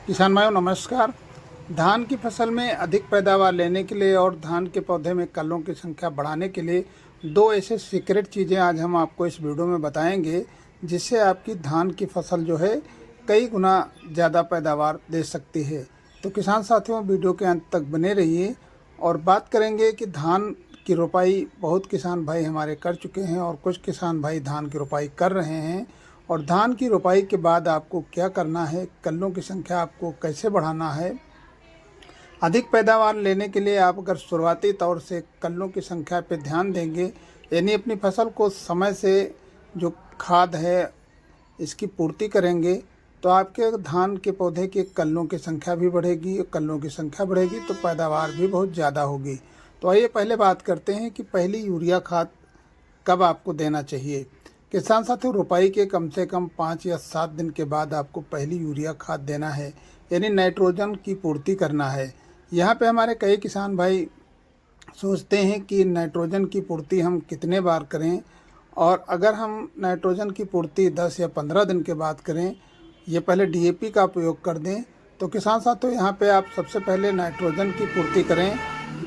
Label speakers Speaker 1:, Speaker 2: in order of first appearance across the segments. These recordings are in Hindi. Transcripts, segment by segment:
Speaker 1: किसान भाइयों नमस्कार। धान की फसल में अधिक पैदावार लेने के लिए और धान के पौधे में कल्लों की संख्या बढ़ाने के लिए दो ऐसे सीक्रेट चीज़ें आज हम आपको इस वीडियो में बताएंगे, जिससे आपकी धान की फसल जो है कई गुना ज़्यादा पैदावार दे सकती है। तो किसान साथियों, वीडियो के अंत तक बने रहिए और बात करेंगे कि धान की रोपाई बहुत किसान भाई हमारे कर चुके हैं और कुछ किसान भाई धान की रोपाई कर रहे हैं। और धान की रोपाई के बाद आपको क्या करना है, कल्लों की संख्या आपको कैसे बढ़ाना है। अधिक पैदावार लेने के लिए आप अगर शुरुआती तौर से कल्लों की संख्या पर ध्यान देंगे, यानी अपनी फसल को समय से जो खाद है इसकी पूर्ति करेंगे, तो आपके धान के पौधे के कल्लों की संख्या भी बढ़ेगी। कल्लों की संख्या बढ़ेगी तो पैदावार भी बहुत ज़्यादा होगी। तो आइए पहले बात करते हैं कि पहली यूरिया खाद कब आपको देना चाहिए। किसान साथियों, रोपाई के कम से कम 5 या 7 दिन के बाद आपको पहली यूरिया खाद देना है, यानी नाइट्रोजन की पूर्ति करना है। यहाँ पे हमारे कई किसान भाई सोचते हैं कि नाइट्रोजन की पूर्ति हम कितने बार करें, और अगर हम नाइट्रोजन की पूर्ति 10 या 15 दिन के बाद करें, ये पहले डीएपी का उपयोग कर दें। तो किसान साथियों, यहाँ पे आप सबसे पहले नाइट्रोजन की पूर्ति करें,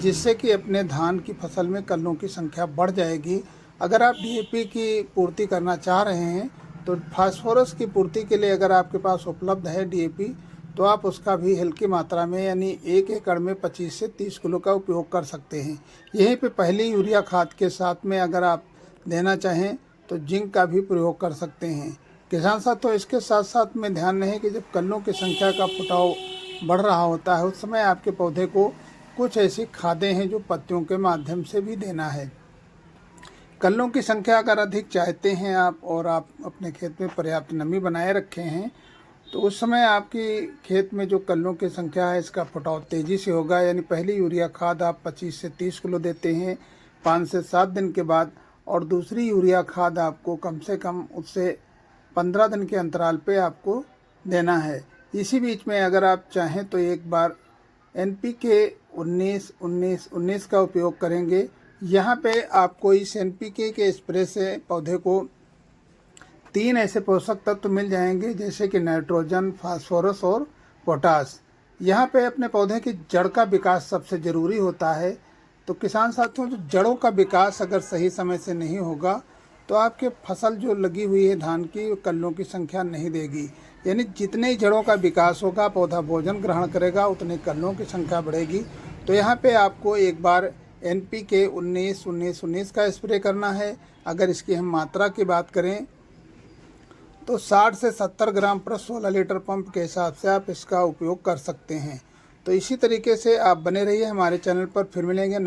Speaker 1: जिससे कि अपने धान की फसल में कल्लों की संख्या बढ़ जाएगी। अगर आप डीएपी की पूर्ति करना चाह रहे हैं तो फास्फोरस की पूर्ति के लिए अगर आपके पास उपलब्ध है डीएपी, तो आप उसका भी हल्की मात्रा में यानी 1 एकड़ में 25 से 30 किलो का उपयोग कर सकते हैं। यहीं पे पहली यूरिया खाद के साथ में अगर आप देना चाहें तो जिंक का भी प्रयोग कर सकते हैं। किसान साथ तो इसके साथ साथ में ध्यान रहे कि जब कल्लों की संख्या का फुटाव बढ़ रहा होता है, उस समय आपके पौधे को कुछ ऐसी खादें हैं जो पत्तियों के माध्यम से भी देना है। कल्लों की संख्या अगर अधिक चाहते हैं आप और आप अपने खेत में पर्याप्त नमी बनाए रखे हैं, तो उस समय आपकी खेत में जो कल्लों की संख्या है इसका फुटाव तेज़ी से होगा। यानी पहली यूरिया खाद आप 25 से 30 किलो देते हैं 5 से 7 दिन के बाद, और दूसरी यूरिया खाद आपको कम से कम उससे 15 दिन के अंतराल पे आपको देना है। इसी बीच में अगर आप चाहें तो एक बार एनपीके 19-19-19 का उपयोग करेंगे। यहाँ पे आपको इस एनपीके के स्प्रे से पौधे को 3 ऐसे पोषक तत्व मिल जाएंगे, जैसे कि नाइट्रोजन, फास्फोरस और पोटास। यहाँ पे अपने पौधे की जड़ का विकास सबसे ज़रूरी होता है। तो किसान साथियों, जो जड़ों का विकास अगर सही समय से नहीं होगा तो आपके फसल जो लगी हुई है धान की, कल्लों की संख्या नहीं देगी। यानी जितने ही जड़ों का विकास होगा, पौधा भोजन ग्रहण करेगा, उतने कल्लों की संख्या बढ़ेगी। तो यहाँ पे आपको एक बार एनपीके 19-19-19 का स्प्रे करना है। अगर इसकी हम मात्रा की बात करें तो 60 से 70 ग्राम प्रति 16 लीटर पंप के हिसाब से आप इसका उपयोग कर सकते हैं। तो इसी तरीके से आप बने रहिए हमारे चैनल पर, फिर मिलेंगे।